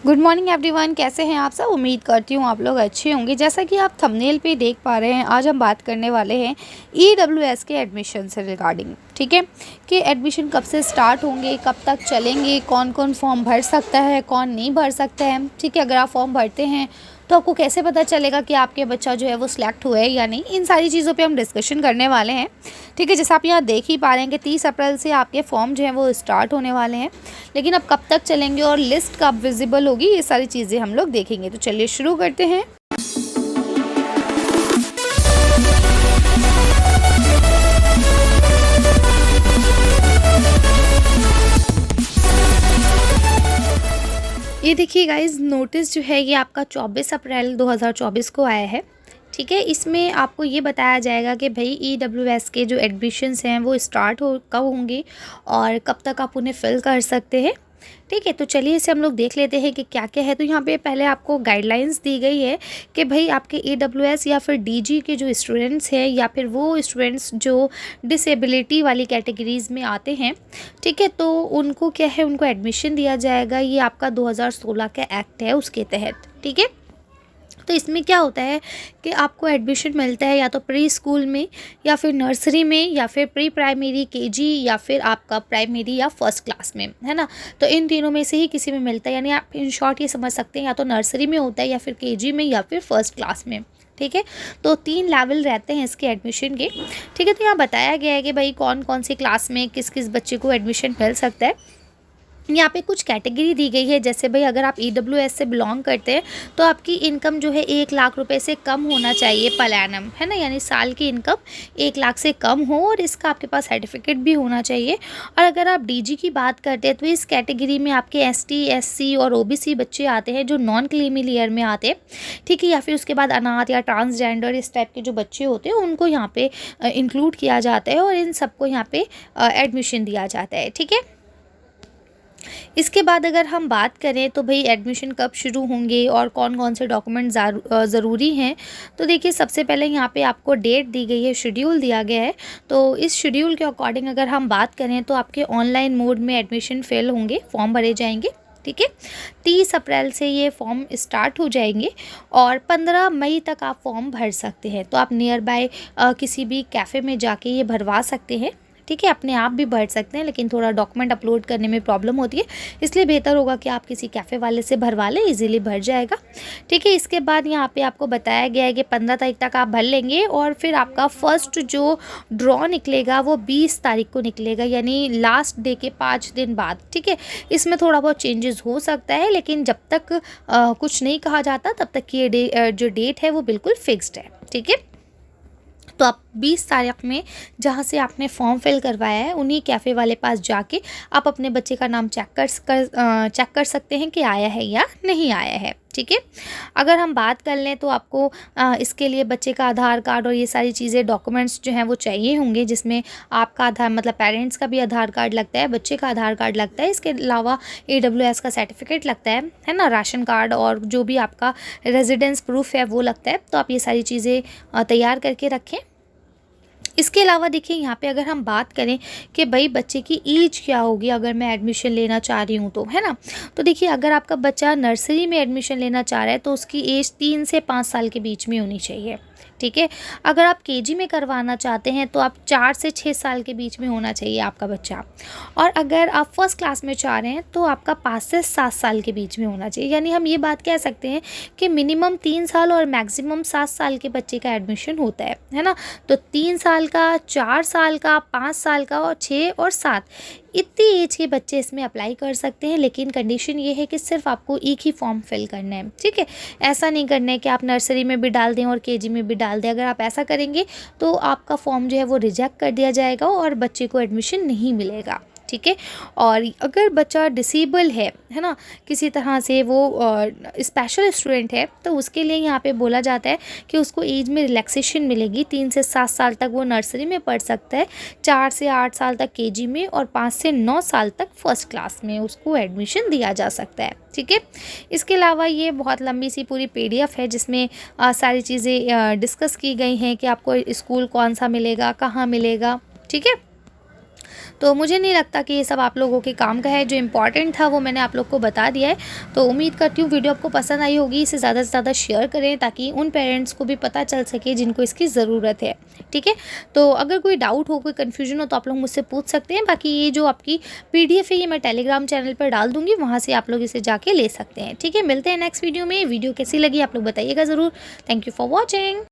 Good morning everyone, कैसे हैं आप सब। उम्मीद करती हूँ आप लोग अच्छे होंगे। जैसा कि आप थंबनेल पे देख पा रहे हैं, आज हम बात करने वाले हैं ईडब्ल्यूएस के एडमिशन से रिगार्डिंग। ठीक है, कि एडमिशन कब से स्टार्ट होंगे, कब तक चलेंगे, कौन कौन फॉर्म भर सकता है, कौन नहीं भर सकता है। ठीक है, अगर आप फॉर्म भरते हैं तो आपको कैसे पता चलेगा कि आपके बच्चा जो है वो सिलेक्ट हुआ है या नहीं। इन सारी चीज़ों पे हम डिस्कशन करने वाले हैं। ठीक है, जैसे आप यहाँ देख ही पा रहे हैं कि 30 अप्रैल से आपके फॉर्म जो है वो स्टार्ट होने वाले हैं, लेकिन अब कब तक चलेंगे और लिस्ट कब विजिबल होगी, ये सारी चीज़ें हम लोग देखेंगे। तो चलिए शुरू करते हैं। ये देखिए गाइस, नोटिस जो है ये आपका 24 अप्रैल 2024 को आया है। ठीक है, इसमें आपको ये बताया जाएगा कि भाई ईडब्ल्यूएस के जो एडमिशन्स हैं वो स्टार्ट हो कब होंगे और कब तक आप उन्हें फिल कर सकते हैं। ठीक है, तो चलिए इसे हम लोग देख लेते हैं कि क्या क्या है। तो यहाँ पे पहले आपको गाइडलाइंस दी गई है कि भाई आपके ईडब्ल्यूएस या फिर डीजी के जो स्टूडेंट्स हैं या फिर वो स्टूडेंट्स जो डिसेबिलिटी वाली कैटेगरीज़ में आते हैं, ठीक है, तो उनको क्या है, उनको एडमिशन दिया जाएगा। ये आपका 2016 का एक्ट है, उसके तहत। ठीक है, तो इसमें क्या होता है कि आपको एडमिशन मिलता है या तो प्री स्कूल में या फिर नर्सरी में या फिर प्री प्राइमरी केजी या फिर आपका प्राइमरी या फर्स्ट क्लास में, है ना। तो इन तीनों में से ही किसी में मिलता है, यानी आप इन शॉर्ट ये समझ सकते हैं या तो नर्सरी में होता है या फिर केजी में या फिर फर्स्ट क्लास में। ठीक है, तो 3 लेवल रहते हैं इसके एडमिशन के। ठीक है, तो यहाँ बताया गया है कि भाई कौन कौन सी क्लास में किस किस बच्चे को एडमिशन मिल सकता है। यहाँ पे कुछ कैटेगरी दी गई है, जैसे भाई अगर आप ईडब्ल्यूएस से बिलोंग करते हैं तो आपकी इनकम जो है 1 लाख रुपए से कम होना चाहिए पर एनम, है ना। यानी साल की इनकम 1 लाख से कम हो और इसका आपके पास सर्टिफिकेट भी होना चाहिए। और अगर आप डीजी की बात करते हैं तो इस कैटेगरी में आपके एसटी, एससी और ओबीसी बच्चे आते हैं जो नॉन क्रीमी लेयर में आते हैं। ठीक है, या फिर उसके बाद अनाथ या ट्रांसजेंडर इस टाइप के जो बच्चे होते हैं उनको यहाँ पे इंक्लूड किया जाता है और इन सबको यहाँ पे एडमिशन दिया जाता है। ठीक है, इसके बाद अगर हम बात करें तो भाई एडमिशन कब शुरू होंगे और कौन कौन से डॉक्यूमेंट ज़रूरी हैं, तो देखिए सबसे पहले यहाँ पे आपको डेट दी गई है, शेड्यूल दिया गया है। तो इस शेड्यूल के अकॉर्डिंग अगर हम बात करें तो आपके ऑनलाइन मोड में एडमिशन फेल होंगे, फॉर्म भरे जाएंगे। ठीक है, 30 अप्रैल से ये फॉर्म स्टार्ट हो जाएंगे और 15 मई तक आप फॉर्म भर सकते हैं। तो आप नियर बाय किसी भी कैफ़े में जाके ये भरवा सकते हैं। ठीक है, अपने आप भी भर सकते हैं, लेकिन थोड़ा डॉक्यूमेंट अपलोड करने में प्रॉब्लम होती है, इसलिए बेहतर होगा कि आप किसी कैफ़े वाले से भरवा लें, इजीली भर जाएगा। ठीक है, इसके बाद यहाँ पे आपको बताया गया है कि 15 तारीख तक आप भर लेंगे और फिर आपका फर्स्ट जो ड्रॉ निकलेगा वो 20 तारीख को निकलेगा, यानी लास्ट डे के 5 दिन बाद। ठीक है, इसमें थोड़ा बहुत चेंजेस हो सकता है, लेकिन जब तक कुछ नहीं कहा जाता तब तक ये जो डेट है वो बिल्कुल फिक्स्ड है। ठीक है, तो आप 20 तारीख में जहाँ से आपने फॉर्म फिल करवाया है उन्हीं कैफ़े वाले पास जाके आप अपने बच्चे का नाम चेक कर सकते हैं कि आया है या नहीं आया है। ठीक है, अगर हम बात कर लें तो आपको इसके लिए बच्चे का आधार कार्ड और ये सारी चीज़ें डॉक्यूमेंट्स जो हैं वो चाहिए होंगे, जिसमें आपका आधार मतलब पेरेंट्स का भी आधार कार्ड लगता है, बच्चे का आधार कार्ड लगता है, इसके अलावा ईडब्ल्यूएस का सर्टिफिकेट लगता है ना, राशन कार्ड और जो भी आपका रेजिडेंस प्रूफ है वो लगता है। तो आप ये सारी चीज़ें तैयार करके रखें। इसके अलावा देखिए यहाँ पे अगर हम बात करें कि भाई बच्चे की एज क्या होगी अगर मैं एडमिशन लेना चाह रही हूँ तो, है ना। तो देखिए अगर आपका बच्चा नर्सरी में एडमिशन लेना चाह रहा है तो उसकी एज 3 से 5 साल के बीच में होनी चाहिए। ठीक है, अगर आप केजी में करवाना चाहते हैं तो आप 4 से 6 साल के बीच में होना चाहिए आपका बच्चा। और अगर आप फर्स्ट क्लास में चाह रहे हैं तो आपका 5 से 7 साल के बीच में होना चाहिए। यानी हम ये बात कह सकते हैं कि मिनिमम 3 साल और मैक्सिमम 7 साल के बच्चे का एडमिशन होता है ना। तो 3 साल का, 4 साल का, 5 साल का और 6 और 7 इतनी एज के बच्चे इसमें अप्लाई कर सकते हैं, लेकिन कंडीशन ये है कि सिर्फ आपको एक ही फॉर्म फिल करना है। ठीक है, ऐसा नहीं करना है कि आप नर्सरी में भी डाल दें और केजी में भी डाल दें। अगर आप ऐसा करेंगे तो आपका फॉर्म जो है वो रिजेक्ट कर दिया जाएगा और बच्चे को एडमिशन नहीं मिलेगा। ठीक है, और अगर बच्चा डिसेबल है ना, किसी तरह से वो स्पेशल स्टूडेंट है, तो उसके लिए यहाँ पे बोला जाता है कि उसको एज में रिलैक्सेशन मिलेगी। 3 से 7 साल तक वो नर्सरी में पढ़ सकता है, 4 से 8 साल तक केजी में और 5 से 9 साल तक फर्स्ट क्लास में उसको एडमिशन दिया जा सकता है। ठीक है, इसके अलावा ये बहुत लंबी सी पूरी PDF है जिसमें सारी चीज़ें डिस्कस की गई हैं कि आपको स्कूल कौन सा मिलेगा, कहाँ मिलेगा। ठीक है, तो मुझे नहीं लगता कि ये सब आप लोगों के काम का है। जो इम्पोर्टेंट था वो मैंने आप लोग को बता दिया है। तो उम्मीद करती हूँ वीडियो आपको पसंद आई होगी। इसे ज़्यादा से ज़्यादा शेयर करें ताकि उन पेरेंट्स को भी पता चल सके जिनको इसकी ज़रूरत है, ठीक है। तो अगर कोई डाउट हो, कोई कन्फ्यूजन हो तो आप लोग मुझसे पूछ सकते हैं। बाकी ये जो आपकी PDF है ये मैं टेलीग्राम चैनल पर डाल दूँगी, वहाँ से आप लोग इसे जाके ले सकते हैं, ठीक है। मिलते हैं नेक्स्ट वीडियो में। वीडियो कैसी लगी आप लोग बताइएगा ज़रूर। Thank you for watching.